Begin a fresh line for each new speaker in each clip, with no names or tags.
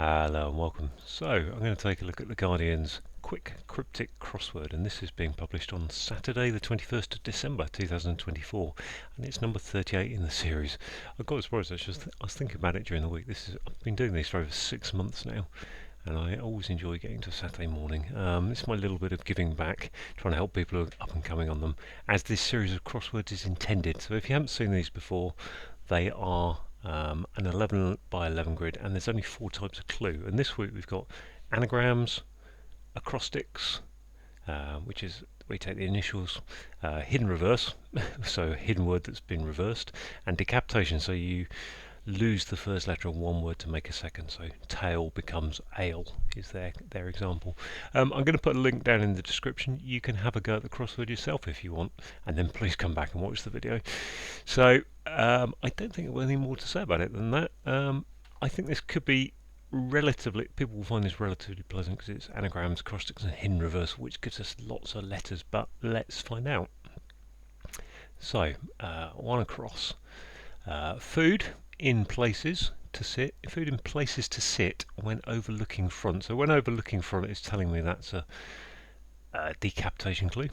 Hello and welcome. So, I'm going to take a look at the Guardian's Quick Cryptic crossword, and this is being published on Saturday the 21st of December 2024, and it's number 38 in the series. I got surprised, I was thinking about it during the week. I've been doing this for over 6 months now, and I always enjoy getting to Saturday morning. This is my little bit of giving back, trying to help people who are up and coming on them, as this series of crosswords is intended. So if you haven't seen these before, they are an 11 by 11 grid, and there's only 4 types of clue. And this week we've got anagrams, acrostics, which is we take the initials, hidden reverse, so a hidden word that's been reversed, and decapitation, so you lose the first letter of one word to make a second. So tail becomes ale is their example. I'm going to put a link down in the description. You can have a go at the crossword yourself if you want, and then please come back and watch the video. So I don't think there's any more to say about it than that. I think this could be people will find this relatively pleasant because it's anagrams, acrostics and hidden reverse, which gives us lots of letters, but let's find out. So one across. Food in places to sit. Food in places to sit when overlooking front. So when overlooking front is telling me that's a decapitation clue.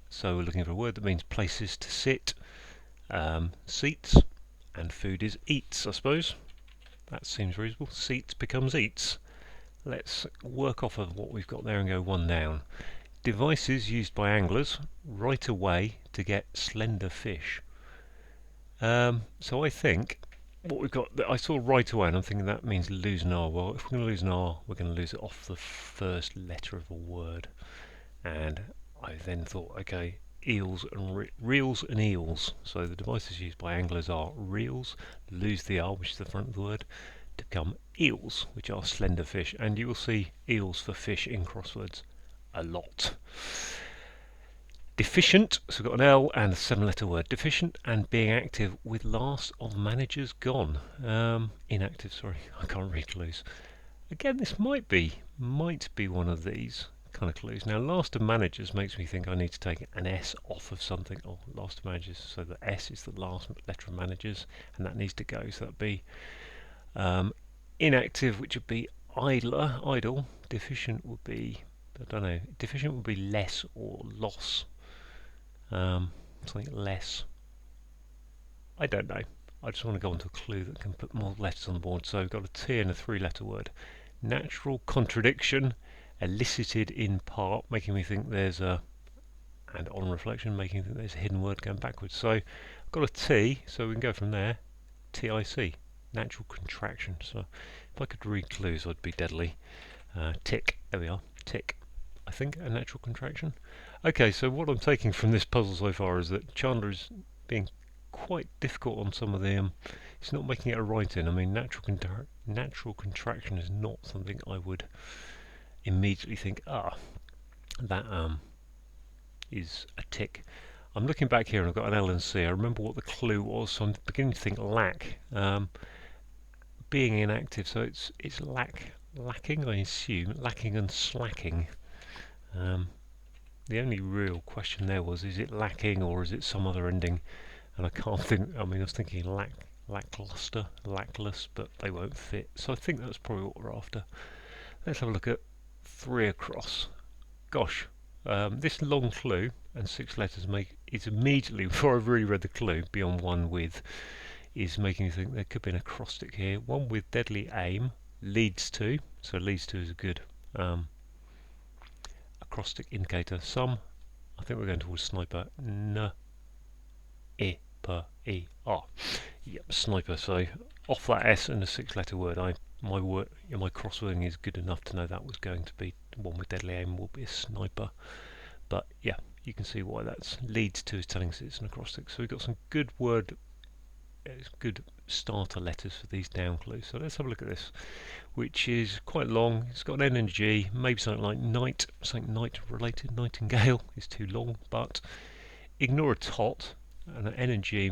So we're looking for a word that means places to sit, seats, and food is eats, I suppose. That seems reasonable. Seats becomes eats. Let's work off of what we've got there and go one down. Devices used by anglers right away to get slender fish. So I think what we've got, I saw right away, and I'm thinking that means lose an R. Well, if we're going to lose an R, we're going to lose it off the first letter of a word. And I then thought, okay, eels and reels and eels. So the devices used by anglers are reels, lose the R, which is the front of the word, to become eels, which are slender fish. And you will see eels for fish in crosswords a lot. Deficient, so we've got an L and a 7-letter word. Deficient and being active with last of managers gone. Inactive, sorry, I can't read clues. Again, this might be one of these kind of clues. Now, last of managers makes me think I need to take an S off of something. Oh, last of managers, so the S is the last letter of managers, and that needs to go. So that'd be inactive, which would be idle. Deficient would be, I don't know, deficient would be less or loss. Something less. I don't know. I just want to go on to a clue that can put more letters on the board. So we've got a T and a 3-letter word. Natural contradiction, elicited in part, making me think there's a, and on reflection, making me think there's a hidden word going backwards. So I've got a T, so we can go from there. TIC, natural contraction. So if I could read clues, I'd be deadly. Tick, there we are. Tick. I think a natural contraction. Okay, so what I'm taking from this puzzle so far is that Chandler is being quite difficult on some of the. He's not making it a write-in. I mean, natural contraction is not something I would immediately think. That is a tick. I'm looking back here and I've got an L and C. I remember what the clue was, so I'm beginning to think lack. Being inactive, so it's lacking. I assume lacking and slacking. The only real question there was, is it lacking or is it some other ending? And I can't think, I mean, I was thinking lackluster, lackless, but they won't fit. So I think that's probably what we're after. Let's have a look at 3 across. Gosh, this long clue and 6 letters is immediately, before I've really read the clue, beyond one with, is making me think there could be an acrostic here. One with deadly aim, leads to, so leads to is a good acrostic indicator. Some, I think we're going towards sniper. N-I-P-E-R. Yep, sniper. So off that S and a 6-letter word, my crosswording is good enough to know that was going to be one with deadly aim will be a sniper. But yeah, you can see why that's leads to is telling us it's an acrostic. So we've got some good good starter letters for these down clues. So let's have a look at this, which is quite long. It's got an N and a G, maybe something like night, something night related. Nightingale is too long, but ignore a tot and an N and G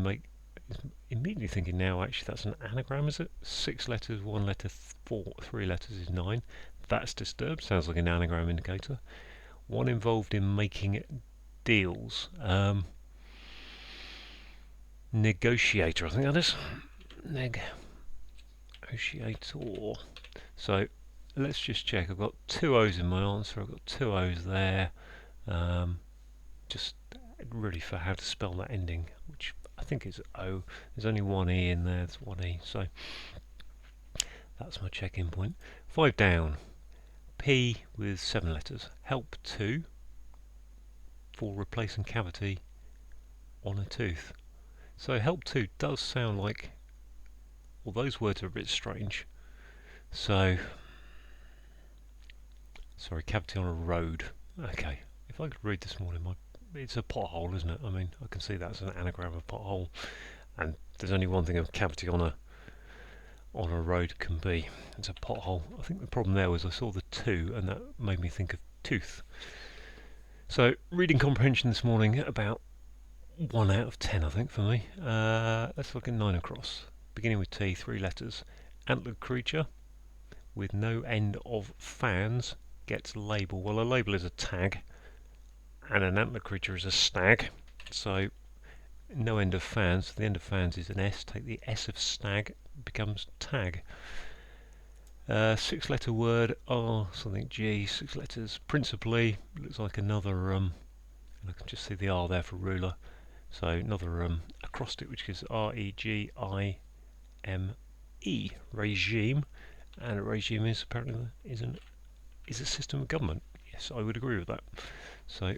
immediately thinking now actually that's an anagram, is it? 6 letters, 1 letter, 3 letters is 9. That's disturbed, sounds like an anagram indicator. One involved in making deals. Negotiator, I think that is. Negotiator. So let's just check. I've got two O's in my answer. I've got two O's there. Just really for how to spell that ending, which I think is O. There's only one E in there. There's one E. So that's my check-in point. 5 down. P with 7 letters. Help 2 for replacing cavity on a tooth. So help 2 does sound like, well, those words are a bit strange. So, sorry, cavity on a road. Okay, if I could read this morning, it's a pothole, isn't it? I mean, I can see that's an anagram of pothole, and there's only one thing a cavity on a road can be. It's a pothole. I think the problem there was I saw the 2, and that made me think of tooth. So, reading comprehension this morning, about 1 out of 10, I think, for me. Let's look at 9 across. Beginning with T, 3 letters. Antlered creature with no end of fans gets label. Well, a label is a tag, and an antlered creature is a stag. So, no end of fans. The end of fans is an S. Take the S of stag, becomes tag. 6-letter word, R, something G, 6 letters. Principally, looks like another, and I can just see the R there for ruler. So another acrostic which is REGIME, regime, and a regime is apparently is a system of government. Yes, I would agree with that. So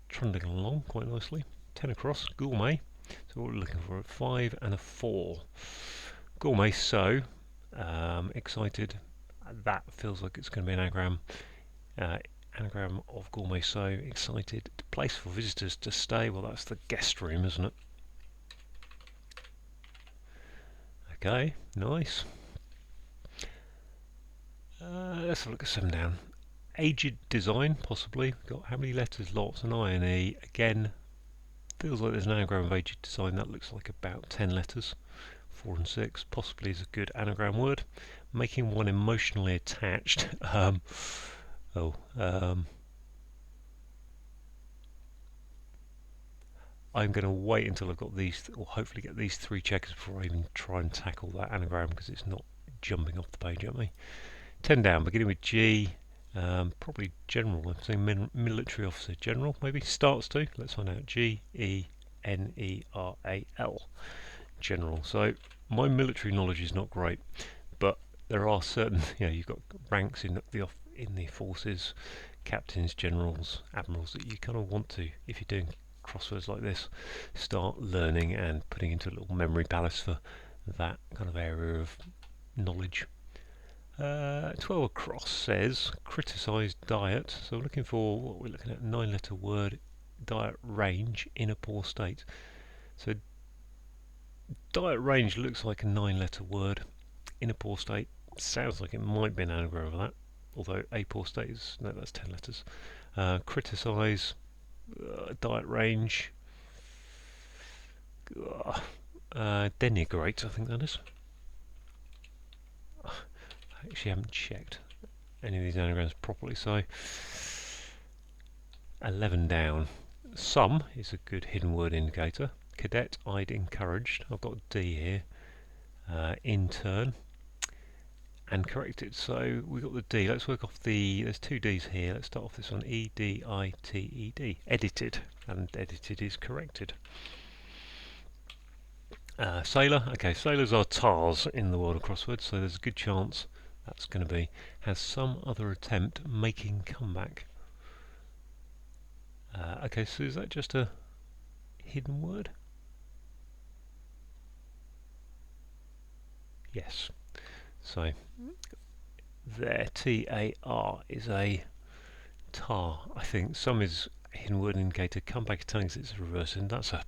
trundling along quite nicely. 10 across, gourmet. So what we're looking for, a 5 and a 4. Gourmet, so excited. That feels like it's going to be an anagram. Anagram of gourmet, so excited. Place for visitors to stay. Well, that's the guest room, isn't it? Okay, nice. Let's have a look at 7 down. Aged design, possibly. Got how many letters? Lots. An I and E. Again, feels like there's an anagram of aged design. That looks like about 10 letters. 4 and 6 possibly is a good anagram word. Making one emotionally attached. I'm going to wait until I've got these, or hopefully get these 3 checkers before I even try and tackle that anagram, because it's not jumping off the page at me. 10 down, beginning with G, probably general. I'm saying military officer, general maybe. Starts to, let's find out. G-E-N-E-R-A-L, general. So my military knowledge is not great, but there are certain, you've got ranks in the forces, captains, generals, admirals, that you kind of want to, if you're doing crosswords like this, start learning and putting into a little memory palace for that kind of area of knowledge. 12 across says criticise diet. So we're looking for, what we're looking at, 9-letter word, diet range in a poor state. So diet range looks like a 9-letter word. In a poor state sounds like it might be an anagram of that, although a poor state is, no, that's 10 letters. Criticise, diet range, denigrate, I think that is. I actually haven't checked any of these anagrams properly, so 11 down. Some is a good hidden word indicator. Cadet, I'd encouraged. I've got D here. Intern, and corrected. So we've got the D. Let's work off there's 2 D's here. Let's start off this one. E-D-I-T-E-D. Edited, and edited is corrected. Sailor. Okay, sailors are tars in the world of crosswords, so there's a good chance that's going to be has some other attempt making comeback. Okay, so is that just a hidden word? Yes. So there, T-A-R is a tar. I think some is a hidden word indicator. Comeback telling us it's reversing. That's a.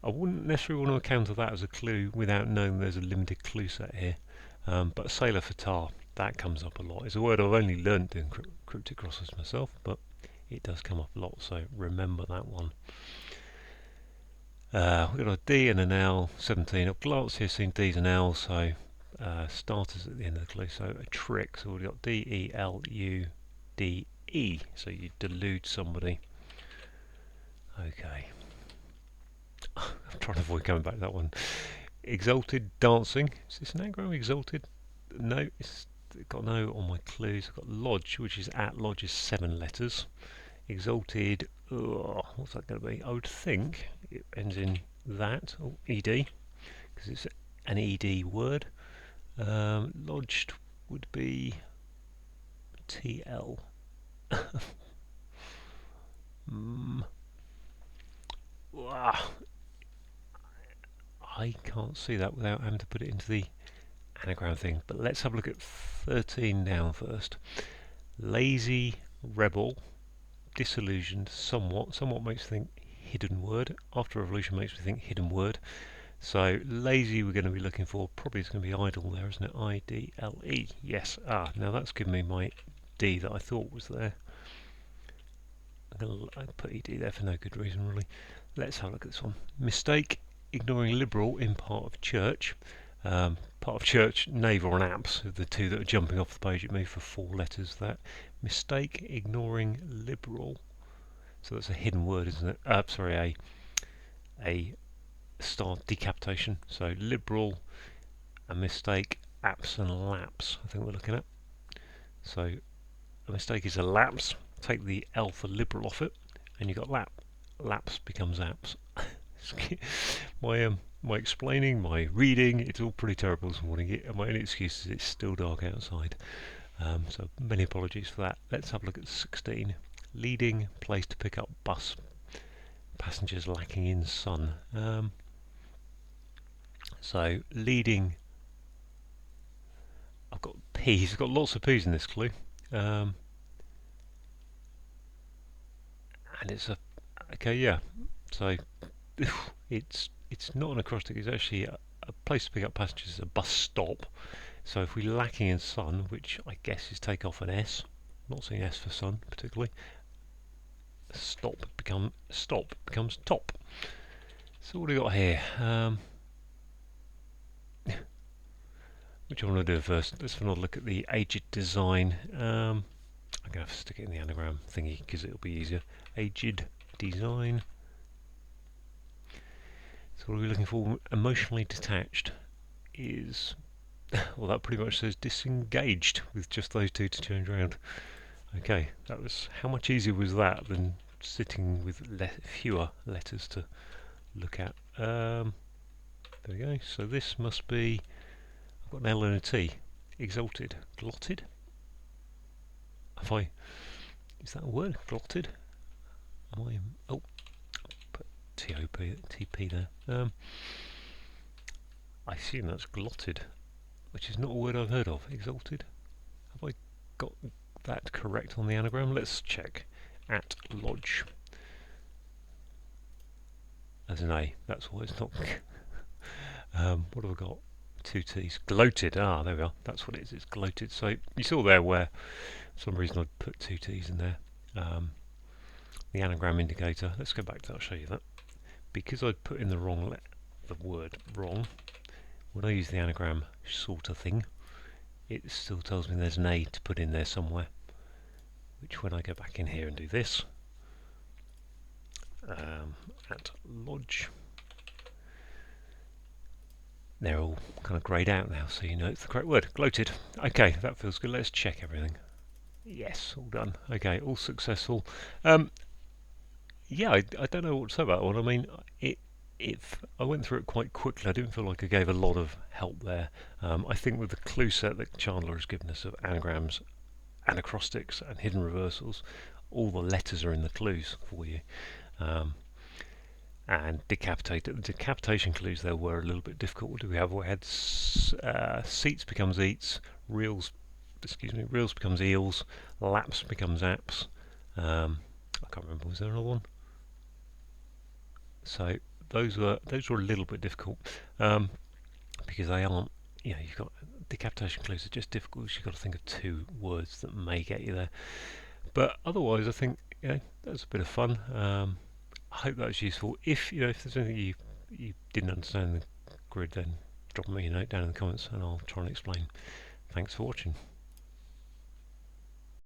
I wouldn't necessarily want to account of that as a clue without knowing there's a limited clue set here. But sailor for tar, that comes up a lot. It's a word I've only learnt in cryptic crosswords myself, but it does come up a lot, so remember that one. We've got a D and an L, 17. I've glanced here, seen D's and L's, so starters at the end of the clue. So a trick, so we've got D-E-L-U-D-E, so you delude somebody. Okay. I'm trying to avoid coming back to that one. Exalted dancing. Is this an anagram? Exalted? No, it's got no on my clues. I've got lodge, which is at lodge is 7 letters. Exalted, what's that going to be? I would think it ends in that, or ed, because it's an ed word. Lodged would be tl. I can't see that without having to put it into the anagram thing. But let's have a look at 13 down first. Lazy, rebel, disillusioned, somewhat. Somewhat makes me think hidden word. After revolution makes me think hidden word. So lazy we're going to be looking for. Probably it's going to be idle there, isn't it? I-D-L-E. Yes. Now that's given me my D that I thought was there. I put ED there for no good reason really. Let's have a look at this one. Mistake, ignoring liberal in part of church. Part of church, naval and apps are the two that are jumping off the page at me for 4 letters. That mistake, ignoring liberal. So that's a hidden word, isn't it? Sorry, a star decapitation. So liberal, a mistake, apps and lapse. I think we're looking at. So a mistake is a lapse. Take the L for liberal off it, and you got lap. Lapse becomes apps. My explaining, my reading, it's all pretty terrible this morning. My only excuse is it's still dark outside. So many apologies for that. Let's have a look at 16. Leading place to pick up bus. Passengers lacking in sun. So leading. I've got P's. I've got lots of P's in this clue. And it's a yeah. So it's not an acrostic. It's actually a place to pick up passengers. A bus stop. So if we're lacking in sun, which I guess is take off an S. Not seeing S for sun particularly. Stop becomes top. So what do we got here? Which I want to do first. Let's have another look at the aged design. I'm going to have to stick it in the anagram thingy because it'll be easier. Aged design. So what are we looking for? Emotionally detached is, well, that pretty much says disengaged with just those two to change around. Okay, that was, how much easier was that than sitting with fewer letters to look at? There we go. So this must be, I've got an L and a T. Exalted. Glotted? Is that a word? Glotted? Am I? Oh, put TP there. I assume that's glotted, which is not a word I've heard of. Exalted. Have I got that correct on the anagram? Let's check. At lodge. As an A. That's why it's not. What have I got? 2 T's. Gloated. There we are. That's what it is. It's gloated. So you saw there where for some reason I'd put 2 T's in there. The anagram indicator. Let's go back to that. I'll show you that. Because I'd put in the word wrong, when I use the anagram sort of thing, it still tells me there's an A to put in there somewhere. Which when I go back in here and do this, at lodge, they're all kind of greyed out now, so you know it's the correct word. Gloated. Okay, that feels good. Let's check everything. Yes, all done. Okay, all successful. Yeah, I don't know what to say about that one. I mean, if I went through it quite quickly, I didn't feel like I gave a lot of help there. I think with the clue set that Chandler has given us of anagrams, anacrostics, and hidden reversals, all the letters are in the clues for you. And decapitated. The decapitation clues there were a little bit difficult. What do we have? We had seats becomes eats, reels becomes eels, laps becomes apps. I can't remember. Was there another one? So those were a little bit difficult because they aren't. You've got decapitation clues are just difficult. You've got to think of 2 words that may get you there. But otherwise, I think that's a bit of fun. I hope that was useful. If there's anything you didn't understand in the grid, then drop me a note down in the comments and I'll try and explain. Thanks for watching.